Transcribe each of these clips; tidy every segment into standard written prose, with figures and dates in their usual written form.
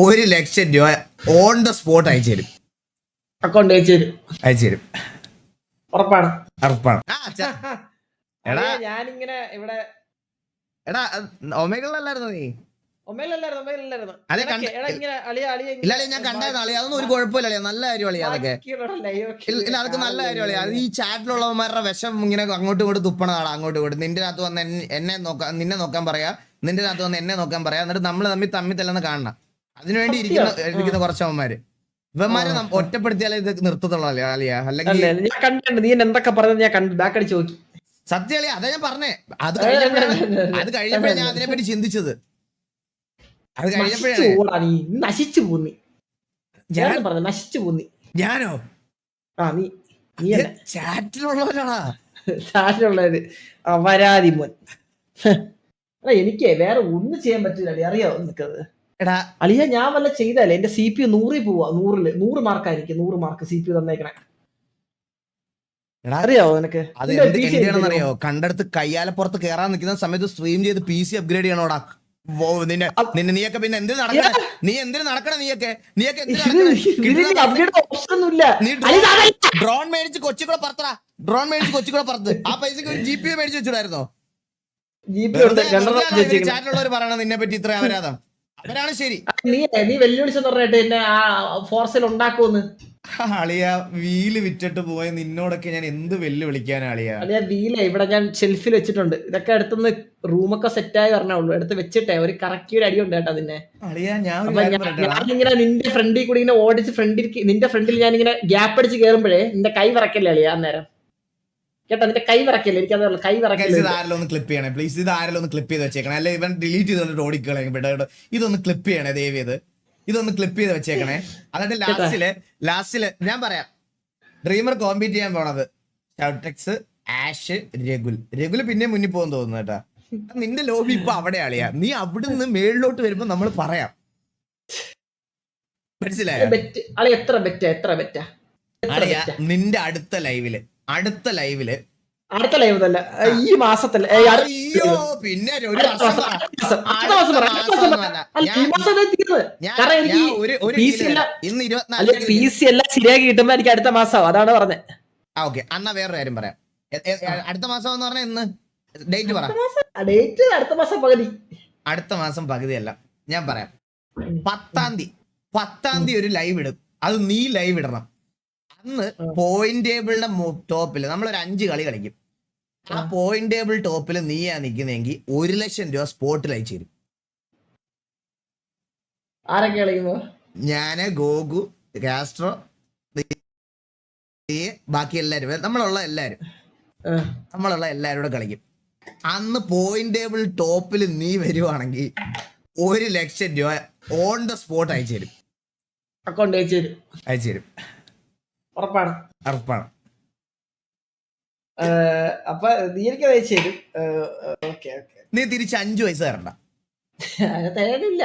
1,00,000 on the spot അയച്ചു തരും. Account അയച്ചു തരും. ഉറപ്പാണ്. ഉറപ്പാണ്. എടാ ഞാനിങ്ങനെ ഇവിടെ എടാ ഒമേഗിളല്ലായിരുന്നോ നീ? ഒമേലല്ലായിരുന്നു. ഇല്ല ഞാൻ കണ്ടായിരുന്നു അളിയാ. അതൊന്നും ഒരു കുഴപ്പമില്ല അളിയാ. നല്ല കാര്യം അളിയാ. അതൊക്കെ ഇല്ല അതൊക്കെ നല്ല കാര്യം അളിയാ. അത് ഈ ചാറ്റിലുള്ളവന്മാരുടെ വിഷം ഇങ്ങനെ അങ്ങോട്ടും ഇങ്ങോട്ട് തുപ്പണതാണ്. അങ്ങോട്ടും ഇങ്ങോട്ട് നിന്റെ അകത്ത് വന്ന് നിന്നെ നോക്കാൻ പറയാ, നിന്റെ അകത്ത് വന്ന് എന്നെ നോക്കാൻ പറയാ. എന്നിട്ട് നമ്മൾ തമ്മിൽ തല്ലെന്ന് കാണണം. അതിനുവേണ്ടി ഇരിക്കുന്ന കുറച്ചവന്മാര്. ഇവന്മാരെ ഒറ്റപ്പെടുത്തിയാലേ ഇത് നിർത്തത്തുള്ളൂ അളിയാ. അല്ലെങ്കിൽ ഞാൻ കണ്ടിട്ടുണ്ട് നീ എന്തൊക്കെ പറഞ്ഞത് ഞാൻ കണ്ടു. ബാക്കടിച്ച് നോക്കി. സത്യം അളിയാ. അതാ ഞാൻ പറഞ്ഞേ. അത് കഴിഞ്ഞപ്പോഴാണ് ഞാൻ അതിനെപ്പറ്റി ചിന്തിച്ചത്. അത് കഴിഞ്ഞപ്പോഴാണ് നശിച്ചു പോന്നി. നശിച്ചു പോന്നി. ഞാനോ? നീ ചാറ്റിലുള്ളവരാണാ. ചാറ്റിലുള്ളവര് വരാതി മോൻ. എനിക്ക് വേറെ ഒന്നും ചെയ്യാൻ പറ്റില്ല അളി. അറിയാവോ നിനക്കത്? എടാ അളിയ ഞാൻ വല്ല ചെയ്താലേ എന്റെ CPU 100 പോവാ. 100 മാർക്കായിരിക്കും. 100 മാർക്ക് CPU തന്നേക്കണേ. അറിയാവോ നിനക്ക്? അത് എന്തിനാണെന്നറിയോ? കണ്ടെടുത്ത് കയ്യാലപ്പുറത്ത് കേറാൻ നിൽക്കുന്ന സമയത്ത് സ്ട്രീം ചെയ്ത് PC അപ്ഗ്രേഡ് ചെയ്യണോടാ. നീയൊക്കെ പിന്നെ എന്തിനു നടക്കണേ? നീ എന്തിനു നടക്കണേ? നീയൊക്കെ ഡ്രോൺ മേടിച്ച് കൊച്ചിക്കൂടെ പറത്തടാ. ഡ്രോൺ മേടിച്ച് കൊച്ചിക്കൂടെ പറത്ത്. ആ പൈസക്ക് ഒരു GPU മേടിച്ച് വെച്ചിടായിരുന്നോ? ചാറ്റിലുള്ളവർ പറയണ നിന്നെ പറ്റി ഇത്ര അപരാധം. അവരാണ് ശരി. നീ വെല്ലുവിളിച്ചെന്ന് പറഞ്ഞിട്ട് എന്നെ ആ ഫോർസിൽ ഉണ്ടാക്കുമെന്ന്. അളിയ വീല് വിറ്റിട്ട് പോയ നിന്നോടൊക്കെ ഞാൻ എന്ത് വെല്ലുവിളിക്കാനാ അളിയ? വീല ഇവിടെ ഞാൻ ഷെൽഫിൽ വെച്ചിട്ടുണ്ട്. ഇതൊക്കെ അടുത്തുനിന്ന് റൂമൊക്കെ സെറ്റായി പറഞ്ഞുള്ളൂ. എടുത്ത് വെച്ചിട്ടേ ഒരു കറക്റ്റ് ഒരു അടി ഉണ്ട് കേട്ടോ നിന്നെ. ഞാനിങ്ങനെ നിന്റെ ഫ്രണ്ടിൽ കൂടി ഇങ്ങനെ ഓടിച്ച് നിന്റെ ഫ്രണ്ടിൽ ഞാൻ ഇങ്ങനെ ഗ്യാപ്പ് അടിച്ച് കയറുമ്പോഴേ നിന്റെ കൈ വിറക്കല്ലേ അളിയ അന്നേരം. കേട്ടോ നിന്റെ കൈ വിറക്കല്ലേ? എനിക്കത് കൈ വിറക്കല്ലേ. ഇത് ആരെല്ലാം ഒന്ന് ക്ലിപ്പ് ചെയ്യണേ പ്ലീസ്. ഇത് ആരെല്ലാം ഒന്ന് ക്ലിപ്പ് ചെയ്ത് വെച്ചേക്കണേ. അല്ലെ ഇവൻ ഡിലീറ്റ് ചെയ്തോണ്ട് ഓടിക്കളയും. ഇതൊന്ന് ക്ലിപ്പ് ചെയ്യണേ ദയവ്. ഇതൊന്ന് ക്ലിപ്പ് ചെയ്ത് വെച്ചേക്കണേ. അതായത് ലാസ്റ്റില് ഞാൻ പറയാം. ഡ്രീമർ കോമ്പീറ്റ് ചെയ്യാൻ പോണത് ഷൗട്ടെക്സ്, ആഷ്, രഘുല് പിന്നെ മുന്നിൽ പോകുന്ന തോന്നുന്നു കേട്ടാ. നിന്റെ ലോബി ഇപ്പൊ അവിടെ ആളിയാ. നീ അവിടുന്ന് മേളിലോട്ട് വരുമ്പോ നമ്മൾ പറയാം. മനസ്സിലായോ? നിന്റെ അടുത്ത ലൈവില് തന്നെ ഈ മാസത്തില് പിന്നെ PC എല്ലാം ശരിയാക്കി കിട്ടുമ്പോ എനിക്ക് അടുത്ത മാസം. അതാണ് പറഞ്ഞത്. ഓക്കെ എന്നാ വേറൊരു കാര്യം പറയാം. അടുത്ത മാസം എന്ന് പറഞ്ഞാൽ ഇന്ന് ഡേറ്റ് പറ. ഡേറ്റ് അടുത്ത മാസം പകുതി. അടുത്ത മാസം പകുതിയല്ല, ഞാൻ പറയാം. 10-ാം തീയതി ഒരു ലൈവ് ഇടും. അത് നീ ലൈവ് ഇടണം. അന്ന് പോയിന്റ് ടേബിളിന്റെ ടോപ്പില് നമ്മളൊരു 5 കളി കളിക്കും. ആ പോയിന്റ് ടേബിൾ ടോപ്പിൽ നീയാ നിൽക്കുന്നെങ്കിൽ 1,00,000 സ്പോട്ടിൽ അയച്ചു തരും. ആരൊക്കെ കളിക്കുമ്പോ? ഞാന്, ഗോഗു, കാസ്ട്രോ, ബാക്കി എല്ലാരും, നമ്മളുള്ള എല്ലാരും കൂടെ കളിക്കും. അന്ന് പോയിന്റ് ടേബിൾ ടോപ്പിൽ നീ വരുവാണെങ്കിൽ 1,00,000 ഓൺ ദ സ്പോട്ട് അയച്ചു തരും. അക്കൗണ്ട് അയച്ചു തരും. ഉറപ്പാണ്. അപ്പൊ നീ എനിക്ക് അയച്ചു തരും. നീ തിരിച്ച് 5 പൈസ തരണ്ട. തരാനില്ല.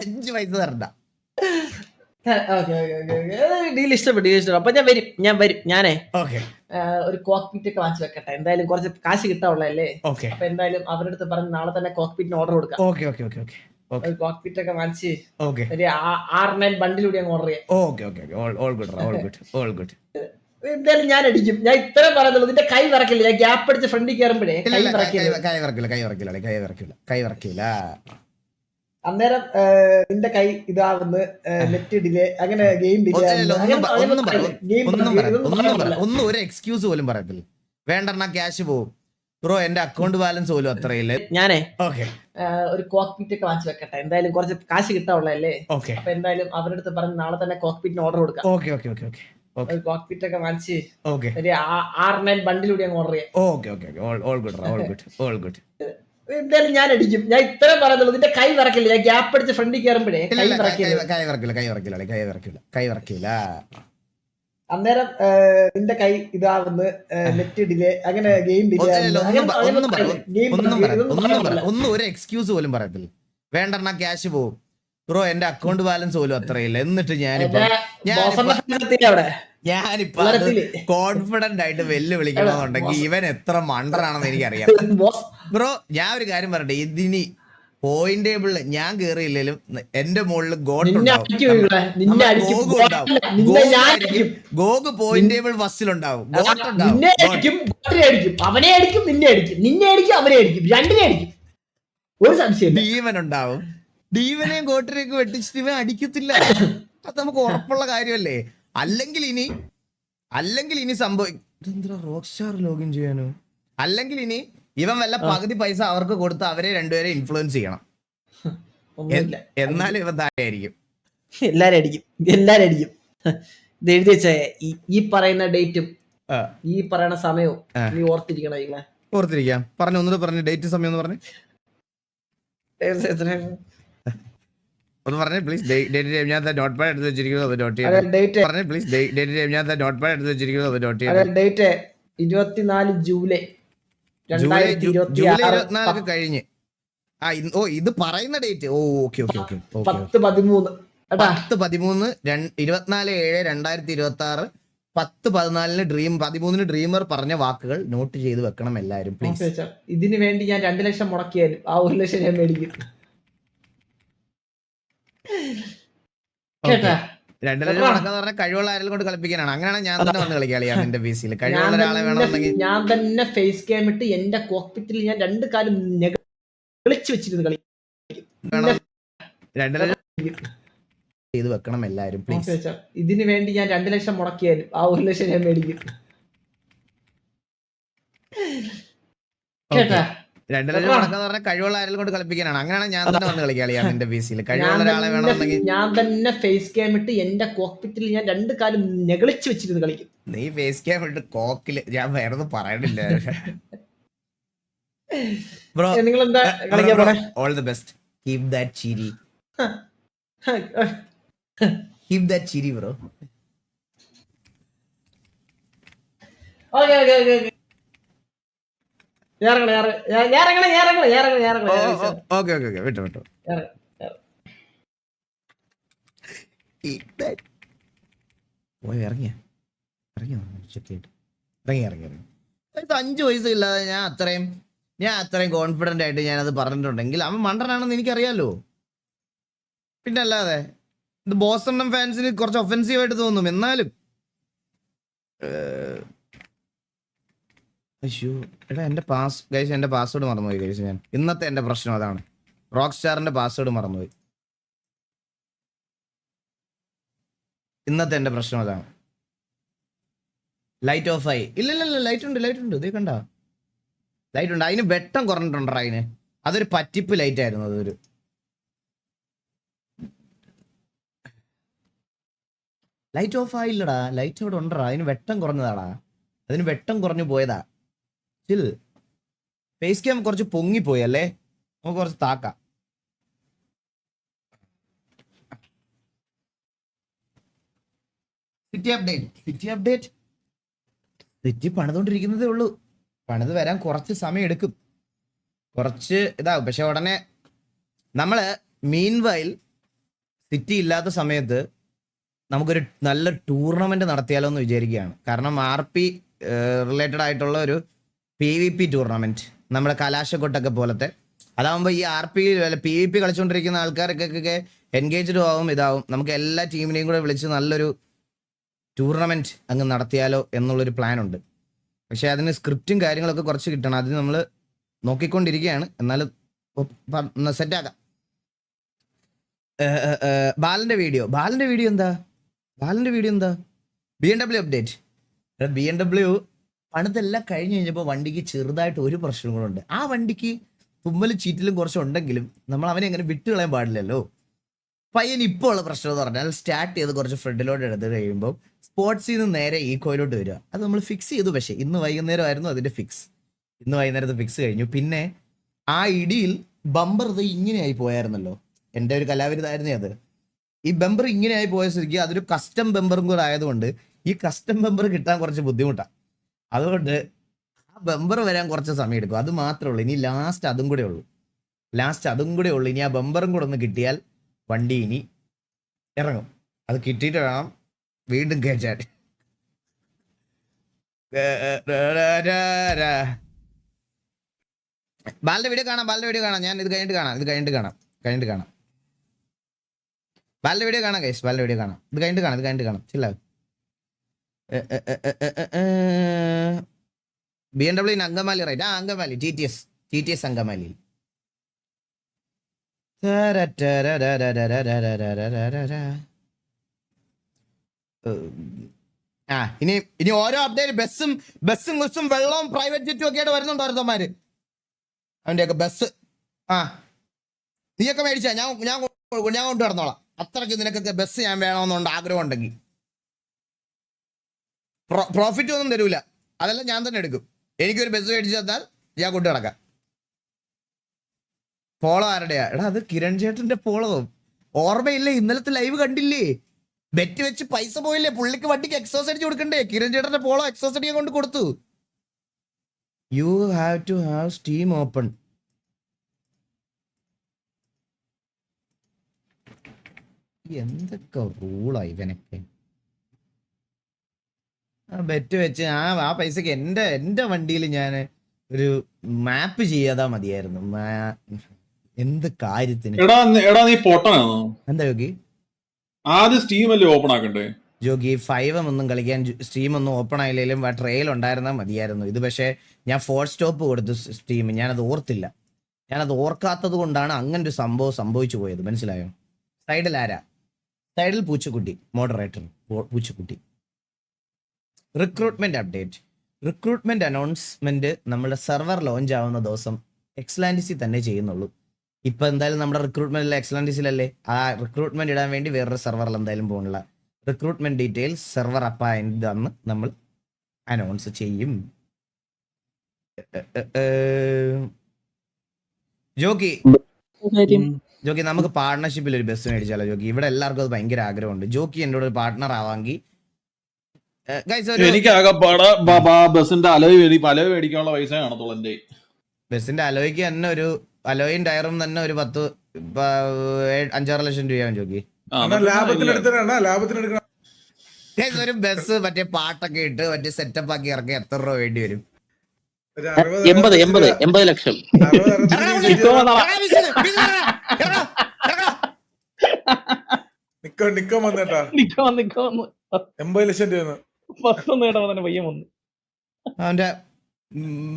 5 പൈസ തരണ്ട. ഡീൽ ഇഷ്ടപ്പെട്ടു. അപ്പൊ ഞാൻ വരും. ഞാനേ ഒരു കോക്പിറ്റ് ഒക്കെ വാങ്ങിച്ചു വെക്കട്ടെ. എന്തായാലും കുറച്ച് കാശ് കിട്ടാവുള്ളതല്ലേ. അപ്പൊ എന്തായാലും അവരുടെ അടുത്ത് പറഞ്ഞ് നാളെ തന്നെ കോക്പിറ്റിന് ഓർഡർ കൊടുക്കാം. കോക്പിറ്റ് ഒക്കെ വാങ്ങിച്ച് ഒരു 6-9 ബണ്ടിലൂടെ അങ്ങ് ഓർഡർ ചെയ്യാം. എന്തായാലും ഞാൻ അടിക്കും. ഞാൻ ഇത്ര പറയുന്നുള്ളൂ. നിന്റെ കൈ വിറക്കില്ല. ഞാൻ ഗ്യാപ്പ് അടിച്ച് ഫ്രണ്ടിൽ കയറുമ്പോഴേ കൈ വിറക്കില്ല. അന്നേരം നിന്റെ കൈ ഇതാവുന്ന നെറ്റ് ഡിലേ അങ്ങനെ ഗെയിം ഡിലേ ഒന്നും ഒരു എക്സ്ക്യൂസ് പോലും പറയത്തില്ല. വേണ്ട ക്യാഷ് പോവും ബ്രോ. എന്റെ അക്കൗണ്ട് ബാലൻസ് പോലും അത്രയില്ല. ഞാനേ ഒരു കോക്പിറ്റ് ഒക്കെ വാങ്ങിച്ചു വെക്കട്ടെ. എന്തായാലും കുറച്ച് കാശ് കിട്ടാവുള്ളതല്ലേ. അപ്പൊ എന്തായാലും അവരുടെ അടുത്ത് പറഞ്ഞ് നാളെ തന്നെ കോക്പിറ്റിന് ഓർഡർ കൊടുക്കാം. കോക്പിറ്റ് ഒക്കെ വാങ്ങിച്ച് ഒരു 6-9 ബണ്ടിലൂടെ അങ്ങ് ഓർഡർ ചെയ്യാം. എന്തായാലും ഞാൻ അടിക്കും. ഞാൻ ഇത്ര പറയുന്നുള്ളൂ. നിന്റെ കൈ വിറക്കില്ല. ഞാൻ ഗ്യാപ്പ് അടിച്ച് ഫ്രണ്ടിൽ കയറുമ്പോഴേ കൈ വിറക്കില്ല. അന്നേരം നിന്റെ കൈ ഇതാവുന്ന നെറ്റ് ഡിലേ അങ്ങനെ ഗെയിം ഡിലേ ഒന്നും ഒരു എക്സ്ക്യൂസ് പോലും പറയത്തില്ല. വേണ്ട ക്യാഷ് പോവും ബ്രോ. എന്റെ അക്കൗണ്ട് ബാലൻസ് പോലും അത്രയില്ല. എന്നിട്ട് ഞാനിപ്പോ കോൺഫിഡന്റ് ആയിട്ട് വെല്ലുവിളിക്കണമെന്നുണ്ടെങ്കിൽ ഇവൻ എത്ര മണ്ടറാണെന്ന് എനിക്കറിയാം ബ്രോ. ഞാൻ ഒരു കാര്യം പറയട്ടെ. ഇതിനി പോയിന്റ് ടേബിളില് ഞാൻ കേറിയില്ലേലും എന്റെ മുകളിൽ നിന്നെ അടിക്കും ഇവിടെ. നിന്നെ അടിക്കും. നിന്നെ ഞാൻ അടിക്കും. ഗോഗ് പോയിന്റ് ടേബിൾ ഫസ്റ്റിലുണ്ടാവും. നിന്നെ അടിക്കും, ഗോത്രിയെ അടിക്കും, അവനെ അടിക്കും, നിന്നെ അടിക്കും, നിന്നെ അടിക്കും, അവനെ അടിക്കും, രണ്ടിനെ അടിക്കും. ഒരു സംശയം. ഡീവൻ ഉണ്ടാവും. ഡീവനെയും ഗോട്ടരെയൊക്കെ വെട്ടിച്ചിട്ട് ഇവൻ അടിക്കത്തില്ല. അത് നമുക്ക് ഉറപ്പുള്ള കാര്യമല്ലേ. അല്ലെങ്കിൽ ഇനി സംഭവിക്കും റോക്ക് സ്റ്റാർ ലോഗിൻ ചെയ്യാനോ. അല്ലെങ്കിൽ ഇനി ഇവൻ വല്ല പകുതി പൈസ അവർക്ക് കൊടുത്ത് അവരെ രണ്ടുപേരെ ഇൻഫ്ലുവൻസ് ചെയ്യണം. എന്നാലും ഇവൻ താഴെയായിരിക്കും. എല്ലാരും അടിക്കും. ഇത് എഴുതി വെച്ച ഈ പറയുന്ന ഡേറ്റും ഈ പറയുന്ന സമയവും നീ ഓർത്തിരിക്കണം. ഓർത്തിരിക്കാം. പറഞ്ഞു ഒന്നുകൂടെ പറഞ്ഞു. ഡേറ്റ് സമയം ഒന്ന് പറഞ്ഞു. ഒന്ന് പറഞ്ഞേ പ്ലീസ്. ഡേറ്റ് ഞാൻ നോട്ട് പാഡ് എടുത്ത് വെച്ചിരിക്കുന്നത് അത് നോട്ട് ചെയ്യാം. പറഞ്ഞേ പ്ലീസ്. ഡേറ്റ് ഞാൻ നോട്ട് പാഡ് എടുത്ത് വെച്ചിരിക്കുന്നത് അത് നോട്ട് ചെയ്യാം. ഡേറ്റ് 24 ജൂലൈ ജൂലൈ 24 കഴിഞ്ഞ്. ഇത് പറയുന്ന ഡേറ്റ്. ഓക്കെ 10/13 10/13/24/7/2026 10/14 13 ഡ്രീമർ പറഞ്ഞ വാക്കുകൾ നോട്ട് ചെയ്ത് വെക്കണം എല്ലാരും പ്ലീസ്. ഇതിന് വേണ്ടി ഞാൻ 2 ലക്ഷം മുടക്കിയാലും ആ 1 ലക്ഷം ഞാൻ മേടിക്കും. 2 ലക്ഷം മുടക്കാന്ന് പറഞ്ഞാൽ കഴിവുള്ള ആരെങ്കിലും കൊണ്ട് കളിപ്പിക്കാനാണ്. അങ്ങനെയാണ് ഞാൻ തന്നെ വന്ന് കളിക്കാം എന്റെ PC-ൽ. കഴിവുള്ള ഒരാളെ വേണമെന്നുണ്ടെങ്കിൽ ഞാൻ തന്നെ ഫേസ് ക്യാം ഇട്ട് എന്റെ കോക്പിറ്റിൽ ഞാൻ 2 കാലും കളിച്ചു വെച്ചിരുന്നു കളി. 2 ലക്ഷം ചെയ്ത് വെക്കണം എല്ലാരും പ്ലീസ്. ഇതിന് വേണ്ടി ഞാൻ 2 ലക്ഷം മുടക്കിയാലും ആ 1 ലക്ഷം ഞാൻ മേടിക്കും. 2 ലക്ഷം മുടക്കാന്ന് പറഞ്ഞാൽ കഴിവുള്ള ആരെങ്കിലും കൊണ്ട് കളിപ്പിക്കാനാണ്. അങ്ങനെയാണ് ഞാൻ തന്നെ വന്ന് കളിക്കാം എന്റെ PC-ൽ. കഴിവുള്ള ഒരാളെ വേണമെന്നുണ്ടെങ്കിൽ ഞാൻ തന്നെ ഫേസ് ക്യാം ഇട്ട് എന്റെ കോക്പിറ്റിൽ ഞാൻ 2 കാലും നെകളിച്ചു വെച്ചിരുന്നു കളിക്കും. നീ ഫേസ് ക്യാം ഇട്ട് കോക്കില് ഞാൻ വേറെ പറയണില്ല. ബ്രോ നിങ്ങൾ എന്താ കളിക്കാൻ പോണേ? All the best. Keep that ചിരി. കീപ് ദാറ്റ് ചിരി ബ്രോ. ഓക്കേ. വിട്ടോ. ഇറങ്ങി 5 വയസ്സില്ലാതെ ഞാൻ അത്രയും കോൺഫിഡന്റ് ആയിട്ട് ഞാനത് പറഞ്ഞിട്ടുണ്ടെങ്കിൽ അവൻ മണ്ടനാണെന്ന് എനിക്കറിയാലോ. പിന്നെ അല്ലാതെ ഇത് ബോസ്റ്റൺ ഫാൻസിന് കുറച്ച് ഒഫെൻസീവ് ആയിട്ട് തോന്നും. എന്നാലും അയ്യോ എടാ എന്റെ പാസ്വേഡ് മറന്നുപോയി ഗൈസ്. ഞാൻ ഇന്നത്തെ എന്റെ പ്രശ്നം അതാണ്. റോക്ക് സ്റ്റാറിന്റെ പാസ്വേഡ് മറന്നുപോയി. ഇന്നത്തെ എന്റെ പ്രശ്നം അതാണ്. ലൈറ്റ് ഓഫ് ആയി. ഇല്ല ലൈറ്റ് ഉണ്ട്. ഇതേ കണ്ട ലൈറ്റ് ഉണ്ട്. അതിന് വെട്ടം കുറഞ്ഞിട്ടുണ്ടോ? അതിന് അതൊരു പറ്റിപ്പ് ലൈറ്റ് ആയിരുന്നു. അതൊരു ലൈറ്റ് ഓഫ് ആയില്ലടാ. ലൈറ്റ് അവിടെ ഉണ്ടടാ. അതിന് വെട്ടം കുറഞ്ഞതാടാ. അതിന് വെട്ടം കുറഞ്ഞു പോയതാ. ഫേസ് ക്യാം കുറച്ച് പൊങ്ങിപ്പോയി അല്ലേ. നമുക്ക് കുറച്ച് താക്കാം. സിറ്റി അപ്ഡേറ്റ് സിറ്റി പണിതുകൊണ്ടിരിക്കുന്നതേ ഉള്ളൂ. പണിത് വരാൻ കുറച്ച് സമയം എടുക്കും. കുറച്ച് ഇതാകും. പക്ഷെ ഉടനെ നമ്മള് മീൻവൈൽ സിറ്റി ഇല്ലാത്ത സമയത്ത് നമുക്കൊരു നല്ല ടൂർണമെന്റ് നടത്തിയാലോ എന്ന് വിചാരിക്കുകയാണ്. കാരണം RP റിലേറ്റഡ് ആയിട്ടുള്ള ഒരു PvP ടൂർണമെന്റ്, നമ്മുടെ കലാശക്കൊട്ടൊക്കെ പോലത്തെ. അതാകുമ്പോൾ ഈ PvP കളിച്ചുകൊണ്ടിരിക്കുന്ന ആൾക്കാർക്കൊക്കെ എൻഗേജ്ഡ് ആവും. ഇതാവും. നമുക്ക് എല്ലാ ടീമിനെയും കൂടെ വിളിച്ച് നല്ലൊരു ടൂർണമെന്റ് അങ്ങ് നടത്തിയാലോ എന്നുള്ളൊരു പ്ലാൻ ഉണ്ട്. പക്ഷെ അതിന് സ്ക്രിപ്റ്റും കാര്യങ്ങളൊക്കെ കുറച്ച് കിട്ടണം. അത് നമ്മൾ നോക്കിക്കൊണ്ടിരിക്കുകയാണ്. എന്നാലും സെറ്റാക്കാം. ബാലന്റെ വീഡിയോ എന്താ? BMW update. BMW പണിതെല്ലാം കഴിഞ്ഞ് കഴിഞ്ഞപ്പോൾ വണ്ടിക്ക് ചെറുതായിട്ട് ഒരു പ്രശ്നം കൂടെ ഉണ്ട്. ആ വണ്ടിക്ക് തുമ്മലും ചീറ്റിലും കുറച്ചുണ്ടെങ്കിലും നമ്മൾ അവനെ അങ്ങനെ വിട്ട് കളയാൻ പാടില്ലല്ലോ. പയ്യൻ ഇപ്പോൾ ഉള്ള പ്രശ്നം എന്ന് പറഞ്ഞാൽ സ്റ്റാർട്ട് ചെയ്ത് കുറച്ച് ഫ്രണ്ടിലോട്ട് എടുത്ത് കഴിയുമ്പോൾ സ്പോർട്സിൽ നിന്ന് നേരെ ഈക്കോയിലോട്ട് വരിക. അത് നമ്മൾ ഫിക്സ് ചെയ്തു. പക്ഷേ ഇന്ന് വൈകുന്നേരമായിരുന്നു അതിന്റെ ഫിക്സ്. ഇന്ന് വൈകുന്നേരത്തെ ഫിക്സ് കഴിഞ്ഞു. പിന്നെ ആ ഇടിയിൽ ബമ്പർ ഇത് ഇങ്ങനെയായി പോയായിരുന്നല്ലോ. എൻ്റെ ഒരു കലാവിരുതായിരുന്നേ അത്. ഈ ബമ്പർ ഇങ്ങനെയായി പോയ സ്ഥിതിക്ക് അതൊരു കസ്റ്റം ബമ്പറും കൂടെ ആയതുകൊണ്ട് ഈ കസ്റ്റം ബമ്പർ കിട്ടാൻ കുറച്ച് ബുദ്ധിമുട്ടാണ്. അതുകൊണ്ട് ആ ബമ്പർ വരാൻ കുറച്ച് സമയം എടുക്കും. അത് മാത്രമേ ഉള്ളൂ. ഇനി ലാസ്റ്റ് അതും കൂടെ ഉള്ളൂ. ഇനി ആ ബമ്പറും കൂടെ ഒന്ന് കിട്ടിയാൽ വണ്ടി ഇനി ഇറങ്ങും. അത് കിട്ടിയിട്ട് വേണം വീണ്ടും കയറ്റാൻ. ബാലിന്റെ വീഡിയോ കാണാം ഞാൻ ഇത് കഴിഞ്ഞിട്ട് കാണാം ബാലിന്റെ വീഡിയോ കാണാം ഗൈസ് ഇത് കഴിഞ്ഞിട്ട് കാണാം ചില്ല BMW Angamaly right Angamaly TTS Angamaly ഇനി ഓരോ അപ്ഡേറ്റ് ബസ്സും കുസും വെള്ളവും പ്രൈവറ്റ് ജെറ്റും ഒക്കെ ആയിട്ട് വരുന്നുണ്ടായിരുന്നമാര് അവന്റെയൊക്കെ ബസ് നീയൊക്കെ മേടിച്ചാ ഞാൻ കൊണ്ടു നടന്നോളാം അത്രയ്ക്ക് നിനക്കൊക്കെ ബസ് ഞാൻ വേണമെന്നുണ്ട് ആഗ്രഹം ഉണ്ടെങ്കിൽ പ്രോഫിറ്റ് ഒന്നും തരൂല അതെല്ലാം ഞാൻ തന്നെ എടുക്കും എനിക്കൊരു ബസ് മേടിച്ചു തന്നാൽ ഞാൻ കൊണ്ടു നടക്കാം പോളോ ആരുടെയാ എടാ അത് കിരൺ ചേട്ടന്റെ പോളോ ഓർമ്മയില്ലേ ഇന്നലത്തെ ലൈവ് കണ്ടില്ലേ ബെറ്റ് വെച്ച് പൈസ പോയില്ലേ പുള്ളിക്ക് വണ്ടിക്ക് എക്സോസ് അടിച്ച് കൊടുക്കണ്ടേ കിരൺ ചേട്ടന്റെ പോളോ എക്സോസ് അടിക്കാൻ കൊണ്ട് കൊടുത്തു you have to have steam open എന്തൊക്കെ റൂളാ ഇവനൊക്കെ ബെറ്റ് വെച്ച് ആ പൈസക്ക് എന്റെ വണ്ടിയിൽ ഞാൻ ഒരു മാപ്പ് ചെയ്യാതാ മതിയായിരുന്നു എന്ത് കാര്യത്തിന് എടാ നീ പൊട്ടനാണോ എന്താ യോഗി ആദ്യം സ്റ്റീം അല്ലേ ഓപ്പൺ ആക്കണ്ടേ ജോഗി 5 ഒന്നും കളിക്കാൻ സ്റ്റീം ഒന്നും ഓപ്പൺ ആയില്ലെങ്കിലും ട്രെയിൽ ഉണ്ടായിരുന്നാൽ മതിയായിരുന്നു ഇത് പക്ഷേ ഞാൻ 4 സ്റ്റോപ്പ് കൊടുത്തു സ്റ്റീം ഞാനത് ഓർത്തില്ല ഞാനത് ഓർക്കാത്തത് കൊണ്ടാണ് അങ്ങനെ ഒരു സംഭവം സംഭവിച്ചു പോയത് മനസ്സിലായോ സൈഡിൽ ആരാ സൈഡിൽ പൂച്ചക്കുട്ടി മോഡറേറ്റർ പൂച്ചക്കുട്ടി റിക്രൂട്ട്മെന്റ് അനൗൺസ്മെന്റ് നമ്മുടെ സെർവർ ലോഞ്ച് ആവുന്ന ദിവസം എക്സ്ലാൻഡിസിൽ തന്നെ ചെയ്യുന്നുള്ളൂ ഇപ്പൊ എന്തായാലും നമ്മുടെ റിക്രൂട്ട്മെന്റ് എക്സ്ലാൻഡിസിലല്ലേ ആ റിക്രൂട്ട്മെന്റ് ഇടാൻ വേണ്ടി വേറൊരു സെർവറിൽ എന്തായാലും പോകണില്ല റിക്രൂട്ട്മെന്റ് ഡീറ്റെയിൽസ് സെർവർ അപ്പായെന്ന് നമ്മൾ അനൗൺസ് ചെയ്യും ജോക്കി നമുക്ക് പാർട്ണർഷിപ്പിൽ ഒരു ബസ് മേടിച്ചാലോ ജോക്കി ഇവിടെ എല്ലാവർക്കും അത് ഭയങ്കര ആഗ്രഹമുണ്ട് ജോക്കി എന്നോട് ഒരു പാർട്ട്ണർ ആവാമെങ്കിൽ എനിക്ക് ബസിന്റെ അലോയ് മേടിക്കാനുള്ള പൈസ കാണത്തുള്ളൂ എന്റെ ബസിന്റെ അലോയ്ക്ക് തന്നെ ഒരു അലോയും ടയറും തന്നെ ഒരു 5-6 ലക്ഷം രൂപയാവും ജോക്കി ഒരു ബസ് മറ്റേ പാട്ടൊക്കെ ഇട്ട് മറ്റേ സെറ്റപ്പ് ആക്കി ഇറക്കി എത്ര രൂപ വേണ്ടി വരും 80 ലക്ഷം നിക്കോ വന്നേട്ടാ 80 ലക്ഷം രൂപ അവന്റെ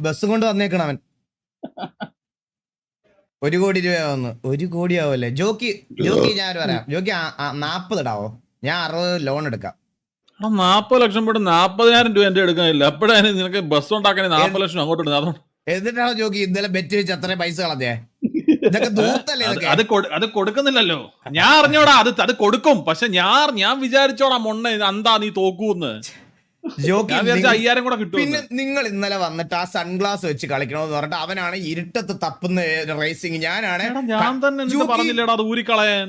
ബസ് കൊണ്ട് വന്നേക്കണം അവൻ 1 കോടി രൂപയാവുന്നു 1 കോടി ആവല്ലേ ജോക്കി ഞാൻ പറയാം ജോക്കി 40 ഇടാവോ ഞാൻ 60 ലോൺ എടുക്കാം 40 ലക്ഷം പോയിട്ട് 40,000 രൂപ എന്റെ എടുക്കാനില്ല അപ്പോഴാണ് നിനക്ക് ബസ് ഉണ്ടാക്കാൻ 40 ലക്ഷം അങ്ങോട്ട് ഇടുന്നത് എന്നിട്ടാണോ ജോക്കി ഇന്നലെ ബെറ്റ് വെച്ച് അത്ര പൈസ കളഞ്ഞേ ഇതൊക്കെ ദൂത്തല്ലേ അത് കൊടുക്കുന്നില്ലല്ലോ ഞാൻ അറിഞ്ഞോടാ അത് കൊടുക്കും പക്ഷെ ഞാൻ വിചാരിച്ചോടാ മൊണ്ണ എന്താ നീ തോക്കൂന്ന് പിന്നെ നിങ്ങൾ ഇന്നലെ വന്നിട്ട് ആ സൺഗ്ലാസ് വെച്ച് കളിക്കണമെന്ന് പറഞ്ഞിട്ട് അവനാണ് ഇരുട്ടത്ത് തപ്പുന്ന റേസിംഗ് ഞാനാണ്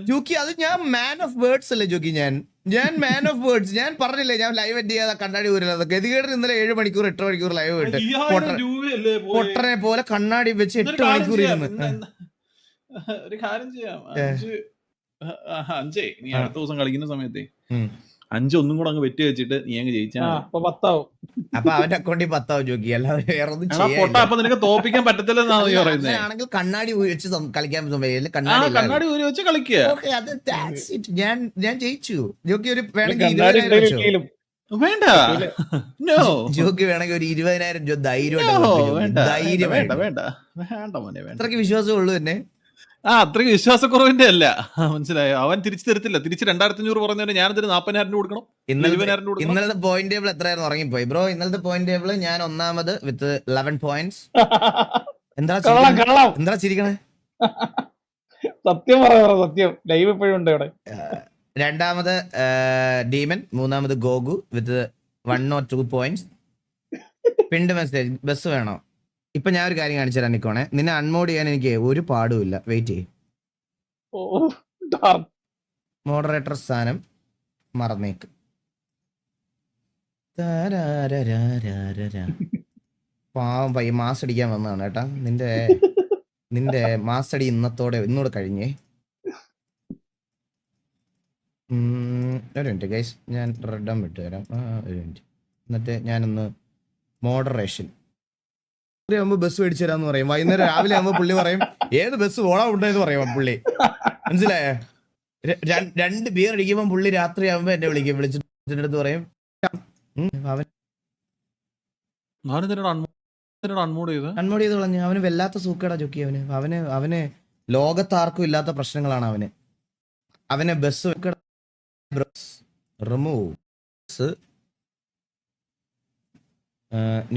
ജോക്കി അത് ഞാൻ മാൻ ഓഫ് വേർഡ്സ് അല്ലേ ജോക്കി ഞാൻ മാൻ ഓഫ് വേർഡ്സ് ഞാൻ പറഞ്ഞില്ലേ ഞാൻ ലൈവ് എൻഡ് ചെയ്യാതെ കണ്ണാടി ഊരില്ല ഗതികേട് ഇന്നലെ 7 മണിക്കൂർ 8 മണിക്കൂർ ലൈവ് ഇട്ട് പൊട്ടനെ പോലെ കണ്ണാടി വെച്ച് 8 മണിക്കൂർ ഇരുന്ന് ഒരു കാര്യം ചെയ്യാം 5 നീ അടുത്ത ദിവസം കളിക്കുന്ന സമയത്തെ 5 ഒന്നും കൂടെ അങ്ങ് വെറ്റി വെച്ചിട്ട് നീ അങ്ങ് ജയിച്ചാ അപ്പൊ അവന്റെ അക്കൗണ്ടിൽ 10 ആവും ജോക്കി അല്ലാതെ വേറെ ഒന്നും അപ്പൊ നിനക്ക് തോപ്പിക്കാൻ പറ്റത്തില്ലെന്നാണ് നീ പറയുന്നത് ആണെങ്കിൽ കണ്ണാടി വെച്ച് കളിക്കാൻ കണ്ണാടി ഊരി വെച്ച് കളിക്കുക ഞാൻ ജയിച്ചു ജോക്കി ഒരു വേണമെങ്കിൽ വേണ്ട ജോക്കി വേണമെങ്കിൽ ഒരു 20,000 രൂപ ധൈര്യം വേണ്ട മോനെ അത്രയ്ക്ക് വിശ്വാസമേ ഉള്ളൂ തന്നെ അത്രയ്ക്ക് വിശ്വാസക്കുറവിന്റെ അല്ല മനസ്സിലായോ അവൻ തിരിച്ചു തരത്തില്ല തിരിച്ച് 2,500 പറഞ്ഞാൽ ഞാനതിന് 40,000 രൂപ കൊടുക്കണം ഇന്നലത്തെ പോയിന്റ് ടേബിൾ എത്രയായിരുന്നു ഉറങ്ങിപ്പോയി ബ്രോ ഇന്നലത്തെ പോയിന്റ് ടേബിൾ ഞാൻ 1ാമത് വിത്ത് 11 പോയിന്റ്സ് എന്താ ചിരിക്കണേ സത്യം സത്യം ലൈവ് ഇപ്പോഴും ഉണ്ട് ഇവിടെ 2ാമത് ഡീമൻ 3ാമത് ഗോഗു വിത്ത് 1 or 2 പോയിന്റ്സ് പിണ്ട് മെസ്സേജ് ബസ് വേണോ ഇപ്പൊ ഞാൻ ഒരു കാര്യം കാണിച്ചു തരാൻ നിക്കോണേ നിന്നെ അൺമോഡ് ചെയ്യാൻ എനിക്ക് ഒരു പാടുമില്ല വെയിറ്റ് ചെയ്യും മോഡറേറ്റർ സ്ഥാനം മറന്നേക്ക് പാവം പയ്യ മാസ് അടിക്കാൻ വന്നതാണ് കേട്ടാ നിന്റെ മാസ് അടി ഇന്നൂടെ കഴിഞ്ഞേ ഒരു മിനിറ്റ് ഗൈസ് ഞാൻ റെഡം വിട്ടു തരാം ഒരു മിനിറ്റ് എന്നിട്ട് ഞാനൊന്ന് മോഡറേഷൻ ആകുമ്പോ ബസ് മേടിച്ചു തരാന്ന് പറയും, വൈകുന്നേരം രാവിലെ ആകുമ്പോ പുള്ളി പറയും ഏത് ബസ് ഓടാ ഉണ്ടെന്ന് പറയും പുള്ളി. മനസ്സിലായേ? 2 ബിയർ അടിക്കുമ്പോ പുള്ളി രാത്രി ആകുമ്പോ എന്നെ വിളിച്ചിട്ട് അടുത്ത് പറയും അവൻ അൺമോഡ് ചെയ്ത് കളഞ്ഞു. അവന് വല്ലാത്ത സൂക്കേടാ ജോക്കി. അവന് ലോകത്താർക്കും ഇല്ലാത്ത പ്രശ്നങ്ങളാണ് അവന് ബസ് റിമൂവ്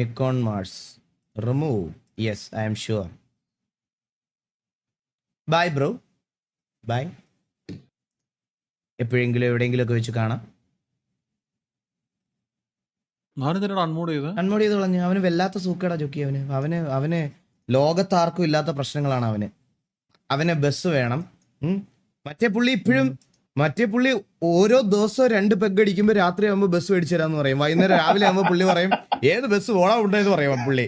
നിക്കോൺ മാർസ് remove. Yes, I'm sure. Bye bro, bye. എപ്പോഴെങ്കിലും എവിടെയെങ്കിലും ഒക്കെ വെച്ച് കാണാം. അൺമോഡ് ചെയ്ത് കളഞ്ഞു. അവന് വല്ലാത്ത സൂക്കേടാ ജോക്കി. അവന് ലോകത്താർക്കും ഇല്ലാത്ത പ്രശ്നങ്ങളാണ് അവന് ബസ് വേണം. മറ്റേ പുള്ളി ഓരോ ദിവസവും 2 പെഗ് അടിക്കുമ്പോ രാത്രി ആകുമ്പോ ബസ് മേടിച്ചു തരാന്ന് പറയും, വൈകുന്നേരം രാവിലെ ആകുമ്പോ പുള്ളി പറയും ഏത് ബസ് ഓടാ ഉണ്ടെന്ന് പറയും പുള്ളി.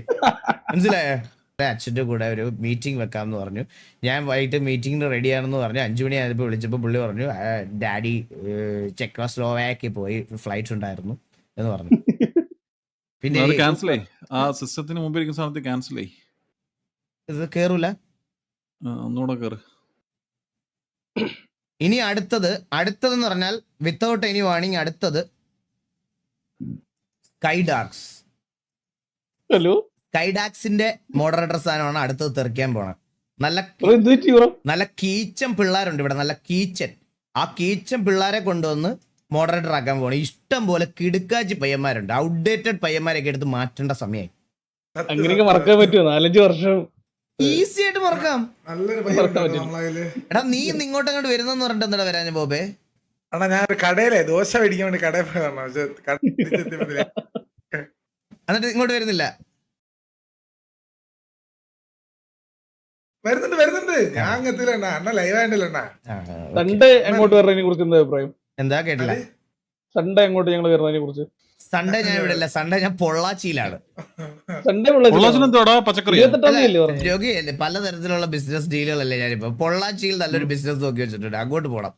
മനസ്സിലായേ? അച്ഛൻ്റെ കൂടെ ഒരു മീറ്റിംഗ് വെക്കാമെന്ന് പറഞ്ഞു. ഞാൻ വൈകിട്ട് മീറ്റിംഗിന് റെഡിയാണെന്ന് പറഞ്ഞു. 5 മണി ആയപ്പോൾ വിളിച്ചപ്പോൾ പുള്ളി പറഞ്ഞു ഡാഡി ചെക്കോസ്ലോവാക്കിൽ പോയി ഫ്ലൈറ്റ് ഉണ്ടായിരുന്നു എന്ന് പറഞ്ഞു. പിന്നെ ഇത് കേറൂല. ഇനി അടുത്തതെന്ന് പറഞ്ഞാൽ വിത്തൗട്ട് എനി വാർണിംഗ് അടുത്തത് സ്കൈഡാക്സിന്റെ മോഡറേറ്റർ സ്ഥാനമാണ് അടുത്തത് തെറിക്കാൻ പോണത്. നല്ല കീച്ചൻ പിള്ളേരുണ്ട് ഇവിടെ, നല്ല കീച്ചൻ. ആ കീച്ചൻ പിള്ളേരെ കൊണ്ടുവന്ന് മോഡറേറ്റർ ആക്കാൻ പോകണം. ഇഷ്ടം പോലെ കിടുക്കാച്ചി പയ്യന്മാരുണ്ട്. ഔട്ട്ഡേറ്റഡ് പയ്യന്മാരൊക്കെ എടുത്ത് മാറ്റേണ്ട സമയമായി. അങ്ങനെയൊക്കെ മറക്കാൻ പറ്റുമോ? 4-5 വർഷം ഈസി ആയിട്ട് മറക്കാം. എടാ നീ ഇങ്ങോട്ടങ്ങോട്ട് വരുന്നെന്ന് പറഞ്ഞിട്ട് എന്താ വരാൻ ബോബേ? അണ്ണാ ഞാൻ കടയിലെ ദോശ മേടിക്കാൻ വേണ്ടി കടയിൽ പോയതാണ്. എന്നിട്ട് ഇങ്ങോട്ട് വരുന്നില്ല? വരുന്നുണ്ട്. ഞാൻ എത്തില്ല അണ്ണ ലൈവ് ആയിട്ടില്ല. സൺഡേ അങ്ങോട്ട് വരുന്നതിനെ കുറിച്ച് എന്താ അഭിപ്രായം? എന്താ കേട്ടില്ല? സൺഡേ അങ്ങോട്ട് ഞങ്ങൾ വരുന്നതിനെ കുറിച്ച്. സൺഡേ ഞാൻ ഇവിടെ ഇല്ല, സൺഡേ ഞാൻ പൊള്ളാച്ചിയിലാണ്. രോഗി പലതരത്തിലുള്ള ബിസിനസ് ഡീലുകളല്ലേ ഞാനിപ്പോ. പൊള്ളാച്ചിയിൽ നല്ലൊരു ബിസിനസ് നോക്കി വെച്ചിട്ടുണ്ട്, അങ്ങോട്ട് പോണം.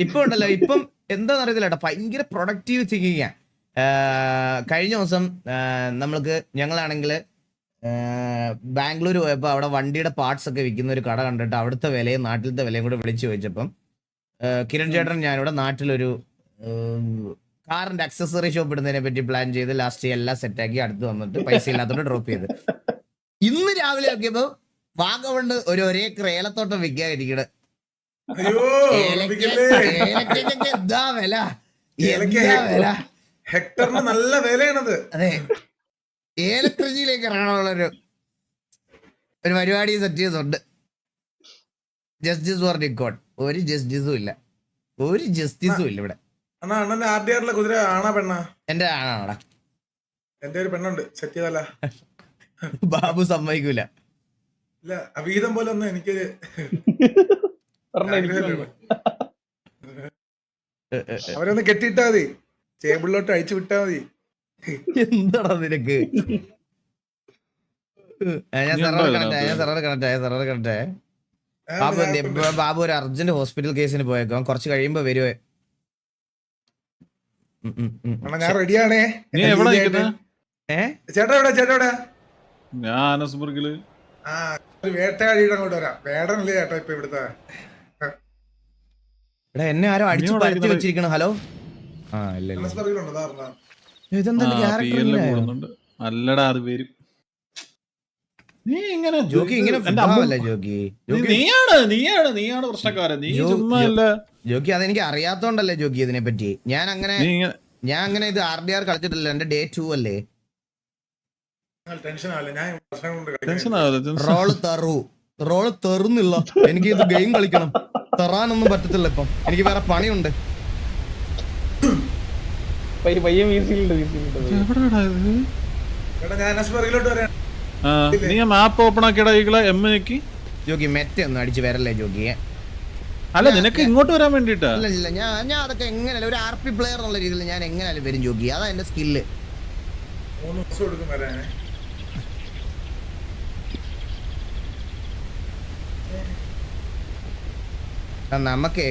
ഇപ്പൊ ഉണ്ടല്ലോ, ഇപ്പം എന്താന്ന് അറിയത്തില്ല കേട്ടോ, ഭയങ്കര പ്രൊഡക്റ്റീവ് തിങ്കിങ്. കഴിഞ്ഞ ദിവസം ഞങ്ങളാണെങ്കിൽ ബാംഗ്ലൂർ പോയപ്പോൾ അവിടെ വണ്ടിയുടെ പാർട്സ് ഒക്കെ വിൽക്കുന്ന ഒരു കട കണ്ടിട്ട് അവിടുത്തെ വിലയും നാട്ടിലത്തെ വിലയും കൂടെ വിളിച്ചു ചോദിച്ചപ്പം കിരൺ ചേട്ടൻ ഞാനിവിടെ നാട്ടിലൊരു കാറിന്റെ അക്സസറി ഷോപ്പ് ഇടുന്നതിനെ പറ്റി പ്ലാൻ ചെയ്ത് ലാസ്റ്റ് എല്ലാം സെറ്റാക്കി അടുത്ത് വന്നിട്ട് പൈസ ഇല്ലാത്തോണ്ട് ഡ്രോപ്പ് ചെയ്ത്. ഇന്ന് രാവിലെ നോക്കിയപ്പോ വാഗമണ് ഒരേ ഏലത്തോട്ടം വിൽക്കാതിരിക്കണ. എന്താ വില, ഹെക്ടറിന് നല്ല വിലയാണത്. അതെ, ഏലകൃഷിയിലേക്ക് ഇറങ്ങാനുള്ളൊരു പരിപാടി സെറ്റ് ചെയ്തുണ്ട്. Justice for Nikon. ഒരു ജസ്റ്റിസും ഇല്ല ഇവിടെ. കുതിര ആണാ പെണ്ണാ? എന്റെ ആണാടാ. എന്റെ ഒരു പെണ്ണുണ്ട്, സെറ്റ് ചെയ്തല്ല. ബാബു സമ്മതിക്കൂല. ഇല്ല, അവീതം പോലെ ഒന്നും എനിക്ക് അവരൊന്ന് കെട്ടിയിട്ടാ മതി, ടേബിളിലോട്ട് അയച്ചു വിട്ടാ മതി. എന്താടാ നിനക്ക്? ഞാൻ സെർവർ കണക്ട്. ബാബു ഒരു അർജന്റ് ഹോസ്പിറ്റൽ കേസിന് പോയേക്കാം, കുറച്ച് കഴിയുമ്പോ വരുവേ. ഞാൻ റെഡിയാണേ. ചേട്ടാ എവിടെ? ഞാൻ വേട്ടയാടിയുടെ അങ്ങോട്ട് വരാം. വേടനല്ലേ ചേട്ടാ ഇപ്പൊ ഇവിടുത്തെ? എന്നെ ആരോ അടിച്ചു പരത്തി വെച്ചിരിക്കണം. ഹലോ, അല്ലടാ അത് വരും. നീ ഇങ്ങനെ ജോക്കി ഇങ്ങനെ ജോക്കി നീയാണ് പ്രശ്നക്കാരൻ. നീ ജോക്കി അതെനിക്ക് അറിയാത്തോണ്ടല്ലേ ജോക്കി ഇതിനെ പറ്റി. ഞാൻ അങ്ങനെ ഇത് RDR കളിച്ചിട്ടില്ല. എന്റെ Day 2 അല്ലേ. റോള് തെറുന്നില്ല. എനിക്ക് ഇത് ഗെയിം കളിക്കണം. തെറാനൊന്നും പറ്റത്തില്ല ഇപ്പം. എനിക്ക് വേറെ പണിയുണ്ട്. മാപ്പ് ഓപ്പൺ ആക്കിയടാ. ജോക്കി മെറ്റ ഒന്ന് അടിച്ച് വരല്ലേ ജോക്കിയെ? അല്ല, നിനക്ക് ഇങ്ങോട്ട് വരാൻ വേണ്ടിട്ടാ. ഇല്ല, ഞാൻ അതൊക്കെ എങ്ങനെയല്ല ഒരു RP പ്ലെയർ എന്നുള്ള രീതിയിൽ ഞാൻ എങ്ങനെയാലും വരും ജോക്കി. അതാ എന്റെ സ്കില്ല്. നമുക്ക്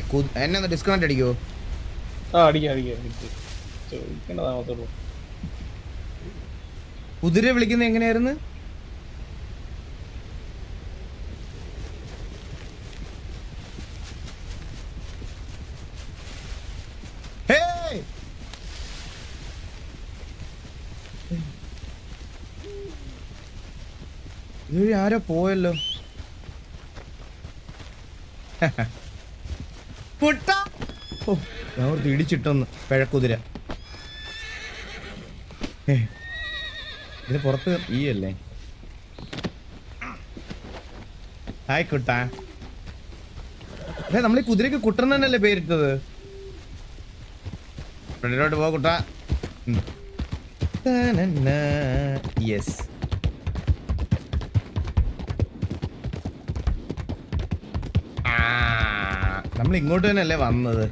എന്നെ ഒന്ന് ഡിസ്കൗണ്ട് അടിക്കുവോ? ചോദിക്കേണ്ട താമസമുള്ളൂ. കുതിര വിളിക്കുന്നത് എങ്ങനെയായിരുന്നു? ഇതുവഴി ആരോ പോയല്ലോ. ഞാൻ ഇടിച്ചിട്ടൊന്ന് പിഴക്കുതിര. ഇതിന് പുറത്ത് ഈ അല്ലേ? ഹായ് കുട്ടാ. നമ്മൾ ഈ കുതിരക്ക് കുട്ടൻ തന്നെയല്ലേ പേരിട്ടത്? ഫ്രണ്ടിലോട്ട് പോ കുട്ടാ. യെസ്. നമ്മൾ ഇങ്ങോട്ട് തന്നെയല്ലേ വന്നത്?